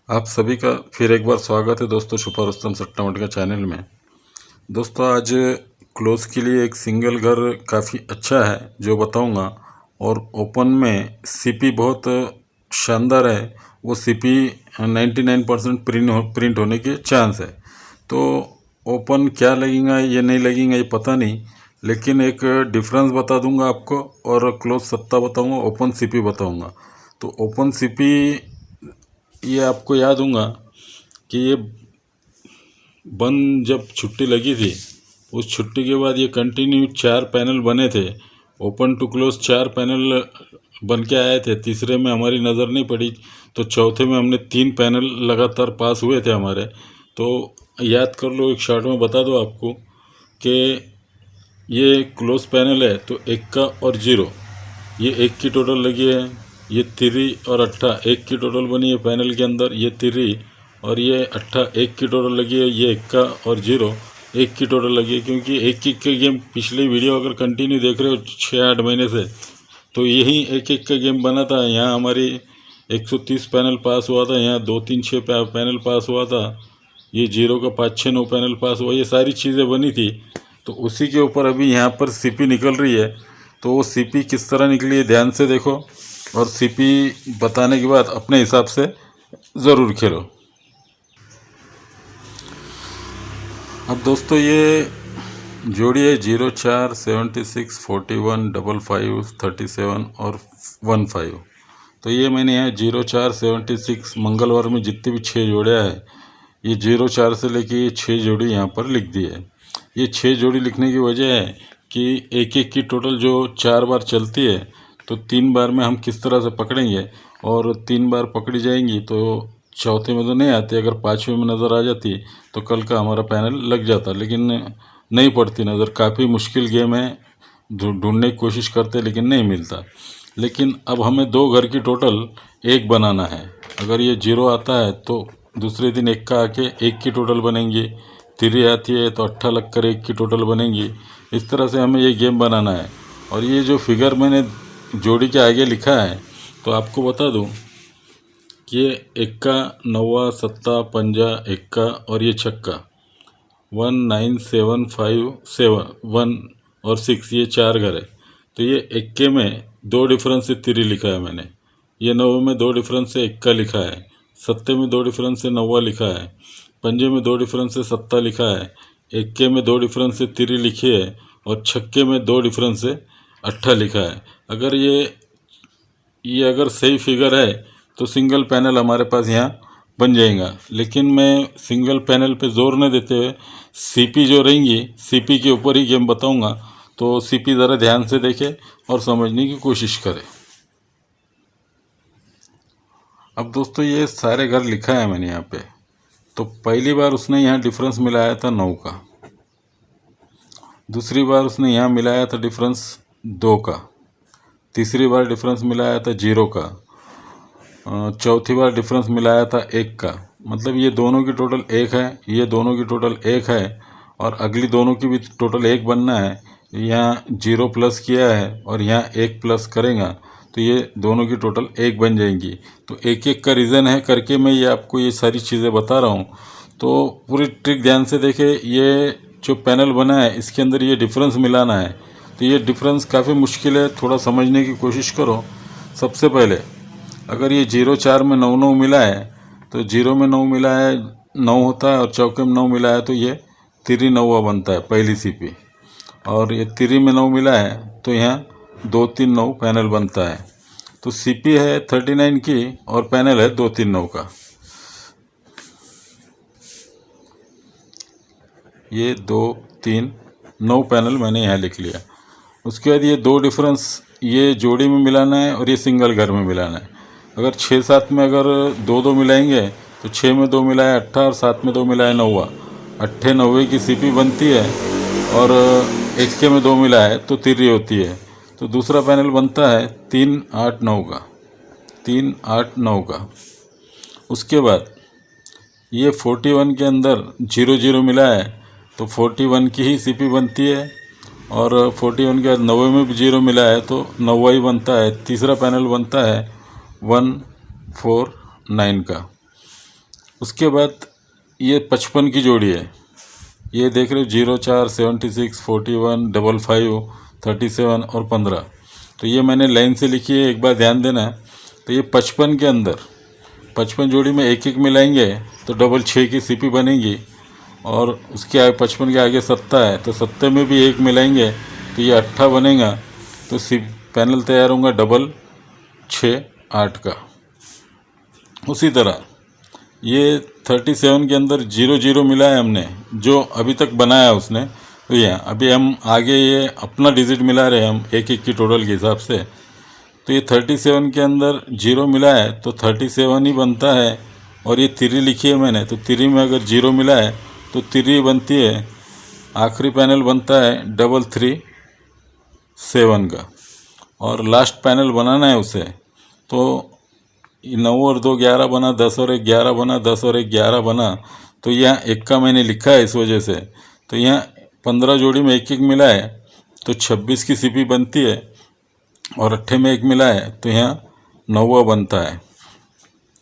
आप सभी का फिर एक बार स्वागत है दोस्तों सुपर रुस्तम सट्टा मटका चैनल में। दोस्तों आज क्लोज के लिए एक सिंगल घर काफ़ी अच्छा है जो बताऊंगा, और ओपन में सीपी बहुत शानदार है। वो सीपी 99% प्रिंट होने के चांस है। तो ओपन क्या लगेगा ये नहीं लगेगा ये पता नहीं, लेकिन एक डिफरेंस बता दूंगा आपको और क्लोज सत्ता बताऊंगा, ओपन सीपी बताऊंगा। तो ओपन सीपी ये आपको याद दूंगा कि ये बंद जब छुट्टी लगी थी, उस छुट्टी के बाद ये कंटिन्यू 4 पैनल बने थे। ओपन टू क्लोज 4 पैनल बन के आए थे। तीसरे में हमारी नज़र नहीं पड़ी, तो चौथे में हमने 3 पैनल लगातार पास हुए थे हमारे। तो याद कर लो, एक शॉर्ट में बता दो आपको कि ये क्लोज पैनल है तो 1 का और 0, ये 1 की टोटल लगी है। ये 3 और 8 1 की टोटल बनी है पैनल के अंदर। ये 3 और ये 8 1 की टोटल लगी है। ये 1 का और 0 1 की टोटल लगी है, क्योंकि 1-1 के गेम पिछले वीडियो अगर कंटिन्यू देख रहे हो 6-8 महीने से, तो यही 1-1 का गेम बना था। यहाँ हमारी 130 पैनल पास हुआ था, यहाँ 2-3-6 पैनल पास हुआ था, ये 0 का 5-6-9 पैनल पास हुआ, ये सारी चीज़ें बनी थी। तो उसी के ऊपर अभी यहाँ पर सीपी निकल रही है। तो वो सीपी किस तरह निकली है ध्यान से देखो, और सीपी बताने के बाद अपने हिसाब से ज़रूर खेलो। अब दोस्तों ये जोड़ी है 04, 76, 41, 55, 37 और 15। तो ये मैंने यहाँ 04, 76 मंगलवार में जितने भी 6 जोड़ियाँ है, ये 04 से लेके ये 6 जोड़ी यहाँ पर लिख दी है। ये 6 जोड़ी लिखने की वजह है कि 1-1 की टोटल जो 4 बार चलती है, तो 3 बार में हम किस तरह से पकड़ेंगे, और 3 बार पकड़ी जाएंगी तो चौथे में तो नहीं आती। अगर 5वें में नज़र आ जाती तो कल का हमारा पैनल लग जाता, लेकिन नहीं पड़ती नज़र। काफ़ी मुश्किल गेम है, ढूंढने की कोशिश करते लेकिन नहीं मिलता। लेकिन अब हमें 2 घर की टोटल 1 बनाना है। अगर ये 0 आता है तो दूसरे दिन 1 का आके 1 की टोटल बनेंगी। 3 आती है तो 8 लग कर 1 की टोटल बनेंगी। इस तरह से हमें ये गेम बनाना है। और ये जो फिगर मैंने जोड़ी के आगे लिखा है, तो आपको बता दूं कि ये 1 का 9, 7, 5, 1 का और ये छक्का 1, 9, 7, 5, 7, 1 और 6, ये 4 घर है। तो ये 1 में 2 डिफरेंस से 3 लिखा है मैंने। ये 9 में 2 डिफरेंस से 1 का लिखा है। 7 में 2 डिफरेंस से 9 लिखा है। 5 में 2 डिफरेंस से 7 लिखा है। 1 में 2 डिफरेंस से 3 लिखी है, और छक्के में 2 डिफरेंस से 8 लिखा है। अगर ये अगर सही फिगर है तो सिंगल पैनल हमारे पास यहाँ बन जाएगा। लेकिन मैं सिंगल पैनल पे जोर न देते हुए सीपी जो रहेंगी, सीपी के ऊपर ही गेम बताऊंगा। तो सीपी ज़रा ध्यान से देखे और समझने की कोशिश करें। अब दोस्तों ये सारे घर लिखा है मैंने यहाँ पे। तो पहली बार उसने यहाँ डिफरेंस मिलाया था 9 का, दूसरी बार उसने यहाँ मिलाया था डिफरेंस 2 का, तीसरी बार डिफरेंस मिलाया था 0 का, चौथी बार डिफरेंस मिलाया था 1 का। मतलब ये दोनों की टोटल 1 है, ये दोनों की टोटल 1 है, और अगली दोनों की भी टोटल 1 बनना है। यहाँ 0 प्लस किया है और यहाँ 1 प्लस करेगा, तो ये दोनों की टोटल 1 बन जाएंगी। तो 1-1 का रीज़न है करके मैं ये आपको ये सारी चीज़ें बता रहा हूँ। तो पूरी ट्रिक ध्यान से देखें। ये जो पैनल बना है इसके अंदर ये डिफरेंस मिलाना है। तो ये डिफरेंस काफ़ी मुश्किल है, थोड़ा समझने की कोशिश करो। सबसे पहले अगर ये 0-4 में 9-9 मिला है, तो 0 में 9 मिला है 9 होता है, और चौके में 9 मिला है तो ये 3 9 बनता है पहली सीपी। और ये 3 में 9 मिला है तो यहाँ 2-3-9 पैनल बनता है। तो सीपी है 39 की और पैनल है 2-3-9 का। ये 2-3-9 पैनल मैंने यहाँ लिख लिया। उसके बाद ये 2 डिफरेंस ये जोड़ी में मिलाना है और ये सिंगल घर में मिलाना है। अगर 6-7 में अगर 2-2 मिलाएंगे तो 6 में 2 मिलाए 8 और 7 में 2 मिलाए 9, 8-9 की सीपी बनती है। और 1 में 2 मिलाए तो 3 होती है। तो दूसरा पैनल बनता है 3-8-9 का, 3-8-9 का। उसके बाद ये 41 के अंदर 0-0 मिला है तो 41 की ही सीपी बनती है। और 41 के बाद 90 में भी 0 मिला है तो 90 ही बनता है। तीसरा पैनल बनता है 1-4-9 का। उसके बाद ये 55 की जोड़ी है, ये देख रहे हो 04, 76, 41, 55, 37 और 15। तो ये मैंने लाइन से लिखी है, एक बार ध्यान देना। तो ये 55 के अंदर 55 जोड़ी में एक एक मिलाएंगे तो डबल 6 की सीपी बनेगी, और उसके आगे 55 के आगे 7 है तो 7 में भी एक मिलाएंगे तो ये 8 बनेगा। तो पैनल तैयार होगा डबल 6 8 का। उसी तरह ये 37 के अंदर 00 मिला है हमने, जो अभी तक बनाया उसने। तो ये अभी हम आगे ये अपना डिजिट मिला रहे हैं हम एक एक की टोटल के हिसाब से। तो ये 37 के अंदर 0 मिला है तो 37 ही बनता है, और ये 3 लिखी है मैंने, तो 3 में अगर 0 मिला है तो 3 बनती है। आखिरी पैनल बनता है 337 का, और लास्ट पैनल बनाना है उसे। तो 9 और 2 11 बना, 10 और 1 11 बना, 10 और 1 11 बना। तो यहाँ 1 का मैंने लिखा है इस वजह से। तो यहाँ 15 जोड़ी में एक एक मिला है तो 26 की सीपी बनती है, और 8 में 1 मिला है तो यहाँ 9वां बनता है।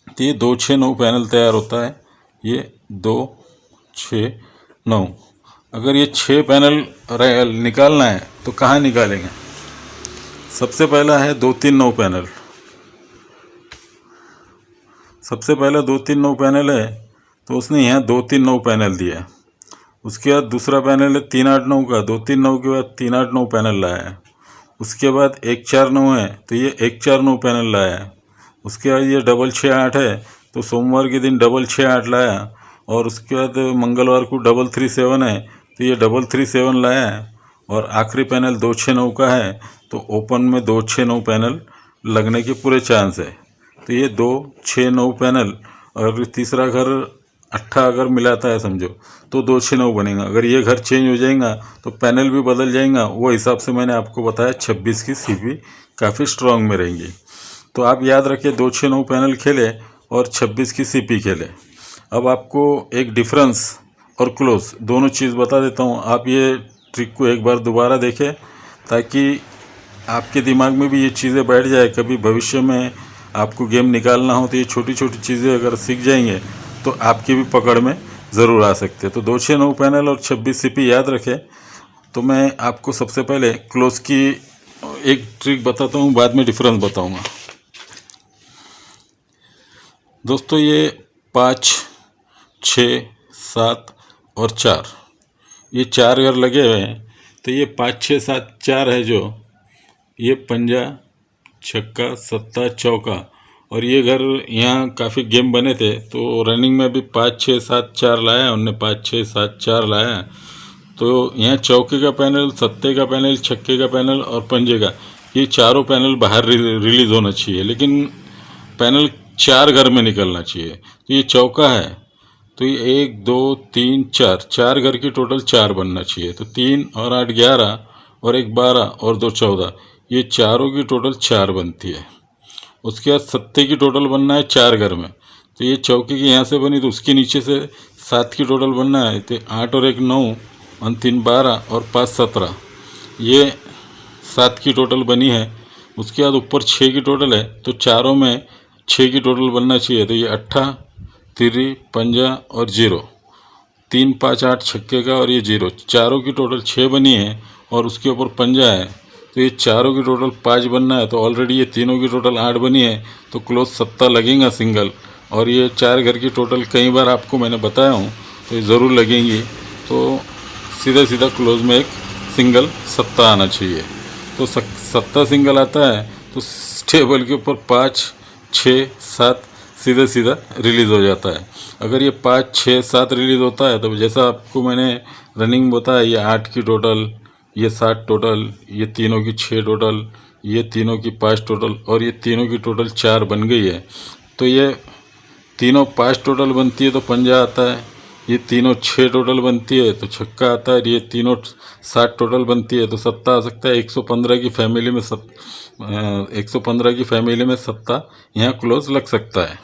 तो ये 2 6 9 पैनल तैयार होता है। ये 2 6 9। अगर ये 6 पैनल निकालना है तो कहाँ निकालेंगे? सबसे पहला है 2 3 9 पैनल। सबसे पहला 2 3 9 पैनल है तो उसने यहाँ 2 3 9 पैनल दिया। उसके बाद दूसरा पैनल है 3 8 9 का, 2 3 9 के बाद 3 8 9 पैनल लाया है। उसके बाद 1 4 9 है तो ये 1 4 9 पैनल लाया है। उसके बाद ये डबल 6 8 है तो सोमवार के दिन डबल 6 8 लाया। और उसके बाद मंगलवार को डबल 3 7 है तो ये डबल 3 7 लाया है। और आखिरी पैनल 2 6 9 का है तो ओपन में 2 6 9 पैनल लगने के पूरे चांस है। तो ये 2 6 9 पैनल, और तीसरा घर 8 अगर मिलाता है समझो तो 2 6 9 बनेगा। अगर ये घर चेंज हो जाएगा तो पैनल भी बदल जाएगा। वो हिसाब से मैंने आपको बताया 26 की सीपी काफ़ी स्ट्रांग में रहेंगी। तो आप याद रखिए 2 6 9 पैनल खेले और 26 की सीपी खेले। अब आपको एक डिफरेंस और क्लोज दोनों चीज़ बता देता हूँ। आप ये ट्रिक को एक बार दोबारा देखें ताकि आपके दिमाग में भी ये चीज़ें बैठ जाए। कभी भविष्य में आपको गेम निकालना हो तो ये छोटी छोटी चीज़ें अगर सीख जाएंगे तो आपकी भी पकड़ में ज़रूर आ सकते हैं। तो 2 6 9 पैनल और 26 सीपी याद रखें। तो मैं आपको सबसे पहले क्लोज की एक ट्रिक बताता हूँ, बाद में डिफरेंस बताऊँगा। दोस्तों ये 5 6 7 और 4 ये 4 घर लगे हुए हैं। तो ये 5 6 7 4 है जो, ये पंजा छक्का सत्ता चौका, और ये घर यहाँ काफ़ी गेम बने थे तो रनिंग में भी 5 6 7 4 लाया उनने, 5 6 7 4 लाया। तो यहाँ चौके का पैनल, सत्ते का पैनल, छक्के का पैनल और पंजे का, ये चारों पैनल बाहर रिलीज होना चाहिए, लेकिन पैनल 4 घर में निकलना चाहिए। तो ये चौका है तो ये 1 2 3 4 4 घर की टोटल 4 बनना चाहिए। तो 3 और 8 11 और 1 12 और 2 14, ये चारों की टोटल 4 बनती है। उसके बाद सत्ते की टोटल बनना है 4 घर में। तो ये चौके की यहाँ से बनी तो उसके नीचे से 7 की टोटल बनना है। तो 8 और 1 9 और 3 12 और 5 17, ये 7 की टोटल बनी है। उसके बाद ऊपर 6 की टोटल है तो चारों में 6 की टोटल बनना चाहिए। तो ये 8 3 पंजा और 0, 3 5 8 छक्के का और ये 0, चारों की टोटल 6 बनी है और उसके ऊपर पंजा है। तो ये चारों की टोटल 5 बनना है। तो ऑलरेडी ये तीनों की टोटल 8 बनी है तो क्लोज सत्ता लगेगा सिंगल। और ये 4 घर की टोटल कई बार आपको मैंने बताया हूँ तो ये ज़रूर लगेंगी। तो सीधा सीधा क्लोज में एक सिंगल सत्ता आना चाहिए। तो सत्ता सिंगल आता है तो टेबल के ऊपर 5 6 7 सीधा सीधा रिलीज़ हो जाता है। अगर ये 5 6 7 रिलीज़ होता है तो जैसा आपको मैंने रनिंग बताया, ये 8 की टोटल, ये 7 टोटल, ये तीनों की 6 टोटल, ये तीनों की 5 टोटल और ये तीनों की टोटल 4 बन गई है। तो ये तीनों 5 टोटल बनती है तो पंजा आता है, ये तीनों 6 टोटल बनती है तो छक्का आता है, ये तीनों 7 टोटल बनती है तो सत्ता आ सकता है। 115 की फैमिली में 115 की फैमिली में सत्ता यहाँ क्लोज लग सकता है।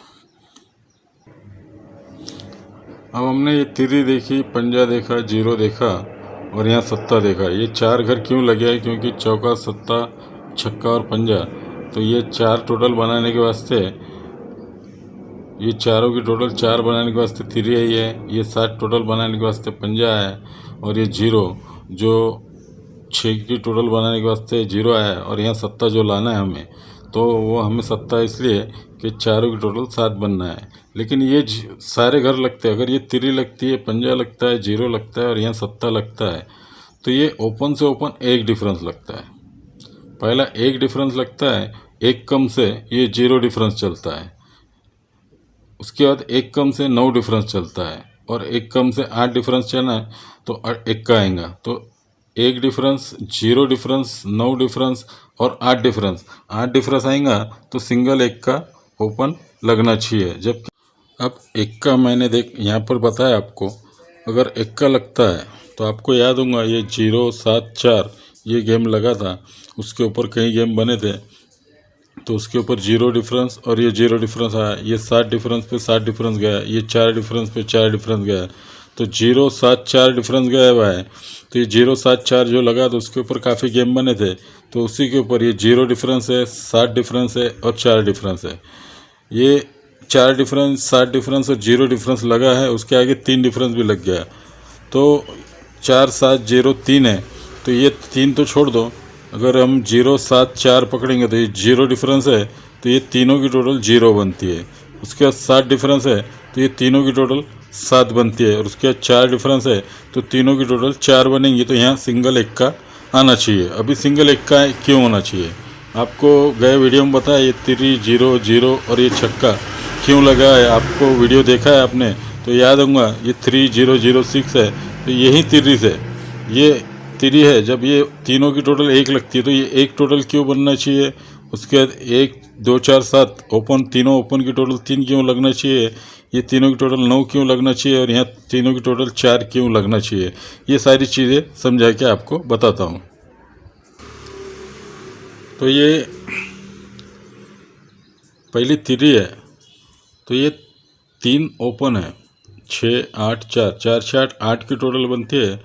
अब हमने ये तिरी देखी, पंजा देखा, 0 देखा और यहाँ सत्ता देखा। ये 4 घर क्यों लगे हैं? क्योंकि चौका सत्ता छक्का और पंजा, तो ये 4 टोटल बनाने के वास्ते ये चारों की टोटल 4 बनाने के वास्ते 3 आई है, ये 7 टोटल बनाने के वास्ते 50 है, और ये 0 जो 6 की टोटल बनाने के वास्ते 0 आया है, और यहाँ 7 जो लाना है हमें, तो वो हमें 7 इसलिए कि चारों की टोटल 7 बनना है। लेकिन ये सारे घर लगते हैं, अगर ये 3 लगती है, 50 लगता है, 0 लगता है और यहाँ 7 लगता है, तो ये ओपन से ओपन एक डिफरेंस लगता है। पहला एक डिफरेंस लगता है, एक कम से ये 0 डिफरेंस चलता है, उसके बाद एक कम से 9 डिफरेंस चलता है, और एक कम से 8 डिफरेंस चलना है तो इक्का आएगा। तो एक डिफरेंस, 0 डिफरेंस, 9 डिफरेंस और 8 डिफरेंस, 8 डिफरेंस आएगा तो सिंगल इक्का ओपन लगना चाहिए। जब अब इक्का मैंने यहाँ पर बताया आपको, अगर इक्का लगता है तो आपको याद होगा ये 0 7 4 ये गेम लगा था, उसके ऊपर कई गेम बने थे, तो उसके ऊपर 0 डिफरेंस और ये 0 डिफरेंस आया, ये 7 डिफरेंस पे 7 डिफरेंस गया, ये 4 डिफरेंस पे 4 डिफरेंस गया, तो 0 7 4 डिफरेंस गया हुआ है। तो ये 0 7 4 जो लगा तो उसके ऊपर काफ़ी गेम बने थे, तो उसी के ऊपर ये 0 डिफरेंस है, 7 डिफरेंस है और 4 डिफरेंस है। ये 4 डिफरेंस, 7 डिफरेंस और 0 डिफरेंस लगा है, उसके आगे 3 डिफरेंस भी लग गया, तो 4 7 0 3 है, तो ये 3 तो छोड़ दो। अगर हम 0 7 4 पकड़ेंगे तो ये 0 डिफरेंस है, तो ये तीनों की टोटल 0 बनती है। उसके बाद 7 डिफरेंस है तो ये तीनों की टोटल 7 बनती है, और उसके बाद 4 डिफरेंस है तो तीनों की टोटल 4 बनेंगी। तो यहाँ सिंगल इक्का आना चाहिए। अभी सिंगल इक्का क्यों होना चाहिए, आपको गए वीडियो में बताया, ये 3 0 0 और ये छक्का क्यों लगा है, आपको वीडियो देखा है आपने तो याद होगा, ये 3 0 0 6 है, तो यही 3 है, ये 3 है। जब ये तीनों की टोटल 1 लगती है तो ये 1 टोटल क्यों बनना चाहिए, उसके बाद 1 2 4 7 ओपन, तीनों ओपन की टोटल 3 क्यों लगना चाहिए, ये तीनों की टोटल 9 क्यों लगना चाहिए, और यहाँ तीनों की टोटल 4 क्यों लगना चाहिए, ये सारी चीज़ें समझा के आपको बताता हूँ। तो ये पहली 3 है, तो ये 3 ओपन है, 6 8 4 4 6 8 8 की टोटल बनती है।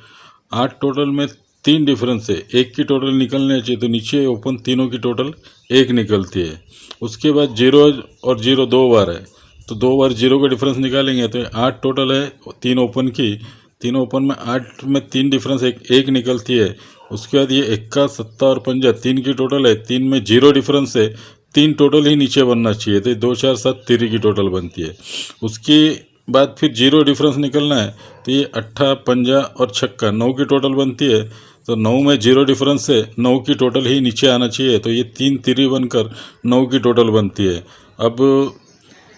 8 टोटल में 3 डिफरेंस है, 1 की टोटल निकलने चाहिए, तो नीचे ओपन तीनों की टोटल 1 निकलती है। उसके बाद 0 और 0 2 बार है, तो 2 बार 0 का डिफरेंस निकालेंगे तो 8 टोटल है 3 ओपन की, 3 ओपन में 8 में 3 डिफरेंस एक निकलती है। उसके बाद ये 1 7 और 5 3 की टोटल है, 3 में 0 डिफरेंस है, 3 टोटल ही नीचे बनना चाहिए, तो 2 4 7 3 की टोटल बनती है। उसके बाद फिर 0 डिफरेंस निकलना है, तो ये 8 5 और छक्का 9 की टोटल बनती है, तो 9 में 0 डिफरेंस से 9 की टोटल ही नीचे आना चाहिए, तो ये 3 3 बनकर 9 की टोटल बनती है। अब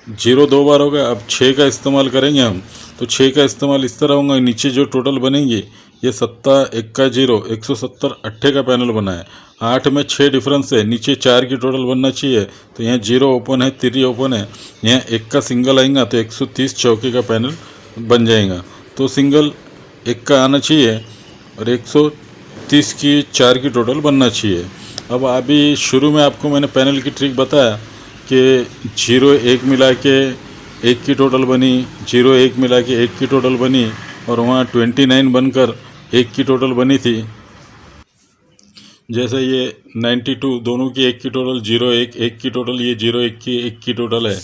0 2 बार हो गया, अब 6 का इस्तेमाल करेंगे हम, तो 6 का इस्तेमाल इस तरह होगा, नीचे जो टोटल बनेंगी ये 7 1 0 170 8 का पैनल बना है, 8 में 6 डिफरेंस है, नीचे 4 की टोटल बनना चाहिए, तो यहाँ 0 ओपन है, 3 ओपन है, यहाँ 1 का सिंगल आएगा तो 130 चौके का पैनल बन जाएगा। तो सिंगल 1 का आना चाहिए और 130 की 4 की टोटल बनना चाहिए। अब अभी शुरू में आपको मैंने पैनल की ट्रिक बताया कि 0 1 मिला के 1 की टोटल बनी, 0 1 मिला के 1 की टोटल बनी, और वहाँ 29 बनकर 1 की टोटल बनी थी। जैसे ये 92 दोनों की 1 की टोटल, 0 1 1 की टोटल, ये 0 1 की 1 की टोटल है,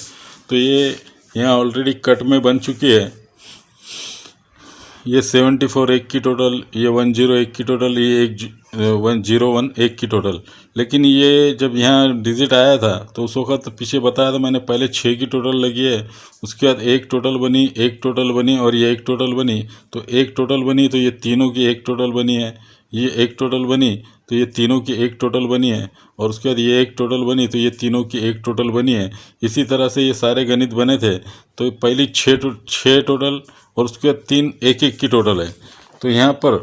तो ये यहाँ ऑलरेडी कट में बन चुकी है। ये 74 1 की टोटल, ये 10 1 की टोटल, ये 101 1 की टोटल। लेकिन ये जब यहाँ डिजिट आया था तो उस वक्त पीछे बताया था मैंने, पहले 6 की टोटल लगी है, उसके बाद 1 टोटल बनी, 1 टोटल बनी और ये 1 टोटल बनी, तो 1 टोटल बनी तो ये तीनों की 1 टोटल बनी है, ये 1 टोटल बनी तो ये तीनों की 1 टोटल बनी है, और उसके बाद ये 1 टोटल बनी तो ये तीनों की 1 टोटल बनी है। इसी तरह से ये सारे गणित बने थे। तो पहली 6 टोटल और उसके बाद 3 1 1 की टोटल है। तो यहाँ पर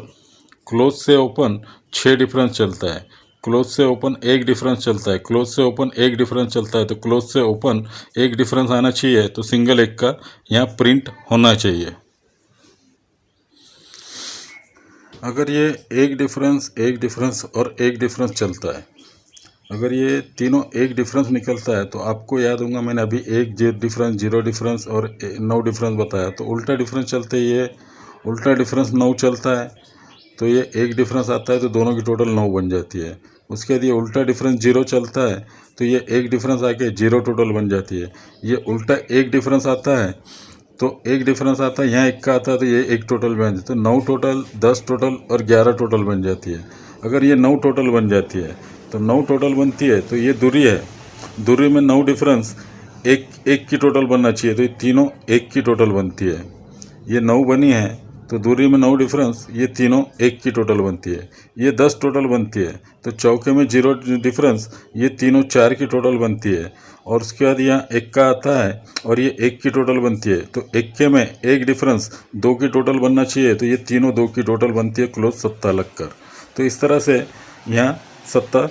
क्लोज से ओपन 6 डिफरेंस चलता है, क्लोज से ओपन 1 डिफरेंस चलता है, क्लोज से ओपन 1 डिफरेंस चलता है, तो क्लोज से ओपन 1 डिफरेंस आना चाहिए, तो सिंगल 1 का यहाँ प्रिंट होना चाहिए। अगर ये 1 डिफरेंस और 1 डिफरेंस चलता है, अगर ये तीनों 1 डिफरेंस निकलता है, तो आपको याद होगा मैंने अभी 1 डिफरेंस 0 डिफरेंस और 9 डिफरेंस बताया, तो उल्टा डिफरेंस चलते ही ये उल्टा डिफरेंस 9 चलता है, तो ये 1 डिफरेंस आता है तो दोनों की टोटल 9 बन जाती है। उसके बाद ये उल्टा डिफरेंस 0 चलता है तो ये एक डिफरेंस आके 0 टोटल बन जाती है। ये उल्टा एक डिफरेंस आता है तो एक डिफरेंस आता है, यहाँ एक का आता है तो ये एक टोटल बन जाता है। तो 9 टोटल, 10 टोटल और 11 टोटल बन जाती है। अगर ये 9 टोटल बन जाती है तो 9 टोटल बनती है तो ये दूरी है, दूरी में 9 डिफरेंस एक एक की टोटल बनना चाहिए, तो ये तीनों एक की टोटल बनती है। ये 9 बनी है तो दूरी में 9 डिफरेंस, ये तीनों एक की टोटल बनती है। ये 10 टोटल बनती है तो चौके में 0 डिफरेंस, ये तीनों 4 की टोटल बनती है। और उसके बाद यहाँ एक का आता है और ये एक की टोटल बनती है, तो इक्के में एक डिफरेंस 2 की टोटल बनना चाहिए, तो ये तीनों 2 की टोटल बनती है क्लोज सत्ता लगकर। तो इस तरह से यहाँ सत्ता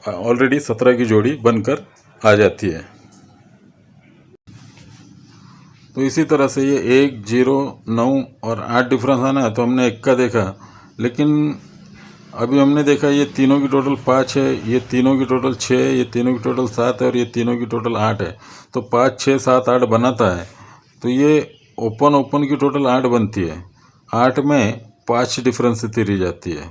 ऑलरेडी 17 की जोड़ी बनकर आ जाती है। तो इसी तरह से ये 1, 0, 9 और 8 डिफरेंस आना है तो हमने एक का देखा, लेकिन अभी हमने देखा ये तीनों की टोटल 5 है, ये तीनों की टोटल 6 है, ये तीनों की टोटल 7 है और ये तीनों की टोटल 8 है। तो 5, 6, 7, 8 बनाता है तो ये ओपन की टोटल 8 बनती है। 8 में 5 डिफरेंस से तिरी जाती है,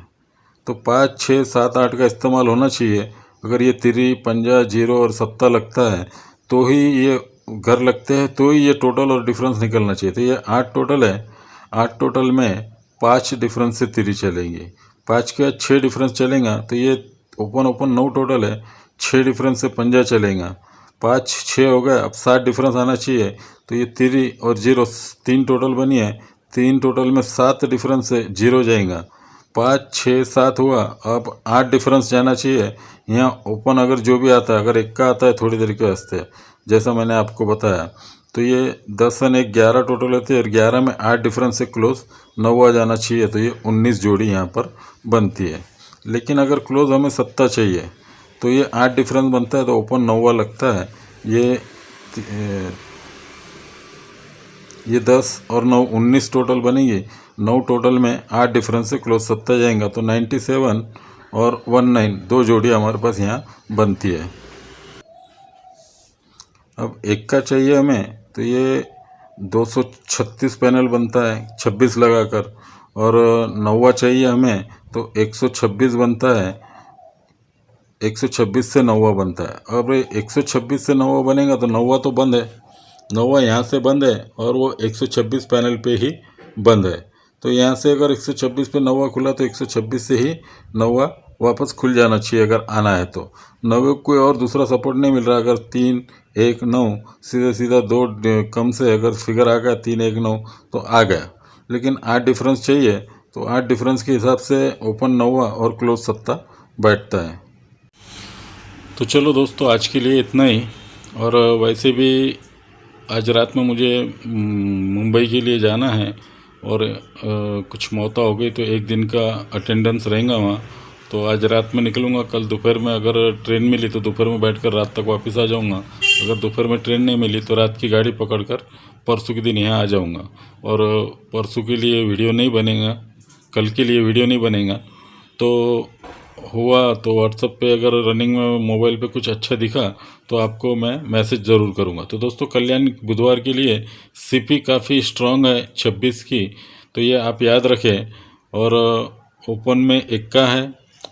तो 5, 6, 7, 8 का इस्तेमाल होना चाहिए। अगर ये तिरी, पंजा, 0 और सत्ता लगता है तो ही ये घर लगते हैं, तो ही ये टोटल और डिफरेंस निकलना चाहिए। तो ये 8 टोटल है, 8 टोटल में 5 डिफरेंस से तिरी चलेंगी, 5 के बाद 6 डिफरेंस चलेगा तो ये ओपन 9 टोटल है, 6 डिफरेंस से पंजा चलेगा, 5, 6 हो गए। अब 7 डिफरेंस आना चाहिए तो ये तिरी और 0 3 टोटल बनी है, 3 टोटल में 7 डिफरेंस से 0 जाएगा, 5, 6, 7 हुआ। अब 8 डिफरेंस जाना चाहिए। यहाँ ओपन अगर जो भी आता है, अगर एक का आता है थोड़ी देर के वास्ते, जैसा मैंने आपको बताया, तो ये 10 और 1 11 टोटल होती है और 11 में 8 डिफरेंस से क्लोज 9 आ जाना चाहिए, तो ये 19 जोड़ी यहाँ पर बनती है। लेकिन अगर क्लोज हमें सत्ता चाहिए तो ये 8 डिफरेंस बनता है तो ओपन 9 लगता है। ये 10 और 9 19 टोटल बनेगी, 9 टोटल में 8 डिफरेंस से क्लोज सत्ता जाएगा, तो 97 और 19 दो जोड़ी हमारे पास यहाँ बनती है। अब एक का चाहिए हमें तो ये 236 पैनल बनता है 26 लगाकर, और 9 चाहिए हमें तो 126 बनता है, 126 से 9 बनता है। अब 126 से 9 बनेगा तो 9 तो बंद है, 9 यहाँ से बंद है और वो 126 पैनल पे ही बंद है। तो यहाँ से अगर 126 पे 9 खुला तो 126 से ही 9 वापस खुल जाना चाहिए अगर आना है तो। 9 कोई और दूसरा सपोर्ट नहीं मिल रहा, अगर 3, 1, 9 सीधा सीधा 2 कम से अगर फिगर आ गया 3, 1, 9 तो आ गया। लेकिन 8 डिफरेंस चाहिए तो 8 डिफरेंस के हिसाब से ओपन 9 और क्लोज सत्ता बैठता है। तो चलो दोस्तों, आज के लिए इतना ही। और वैसे भी आज रात में मुझे मुंबई के लिए जाना है और कुछ मौता हो गई तो एक दिन का अटेंडेंस रहेगा वहाँ, तो आज रात में निकलूँगा। कल दोपहर में अगर ट्रेन मिली तो दोपहर में बैठकर रात तक वापस आ जाऊँगा। अगर दोपहर में ट्रेन नहीं मिली तो रात की गाड़ी पकड़कर परसों के दिन यहाँ आ जाऊँगा। और परसों के लिए वीडियो नहीं बनेगा, कल के लिए वीडियो नहीं बनेगा, तो हुआ तो व्हाट्सएप पे अगर रनिंग में मोबाइल पे कुछ अच्छा दिखा तो आपको मैं मैसेज ज़रूर करूँगा। तो दोस्तों, कल्याण बुधवार के लिए सीपी काफ़ी स्ट्रॉन्ग है 26 की, तो ये आप याद रखें। और ओपन में इक्का है,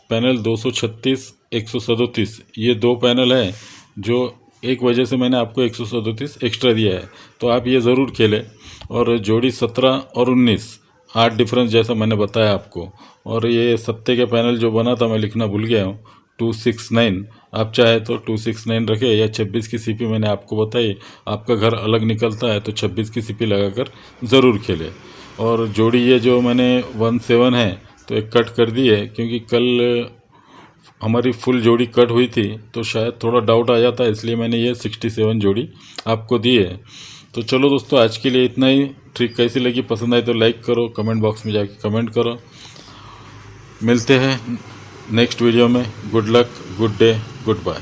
पैनल 236, 137, ये 2 पैनल है जो एक वजह से मैंने आपको 137 एक्स्ट्रा दिया है, तो आप ये ज़रूर खेलें। और जोड़ी 17 और 19 8 डिफरेंस जैसा मैंने बताया आपको। और ये सत्ते के पैनल जो बना था मैं लिखना भूल गया हूँ, 269, आप चाहे तो 269 रखें, या 26 की सीपी मैंने आपको बताई। आपका घर अलग निकलता है तो 26 की सीपी लगाकर ज़रूर खेले। और जोड़ी ये जो मैंने 17 है तो एक कट कर दी है, क्योंकि कल हमारी फुल जोड़ी कट हुई थी तो शायद थोड़ा डाउट आ जाता है, इसलिए मैंने ये 67 जोड़ी आपको दी है। तो चलो दोस्तों, आज के लिए इतना ही। ट्रिक कैसी लगी, पसंद आए तो लाइक करो, कमेंट बॉक्स में जाके कमेंट करो। मिलते हैं नेक्स्ट वीडियो में। Good luck, good day, good bye.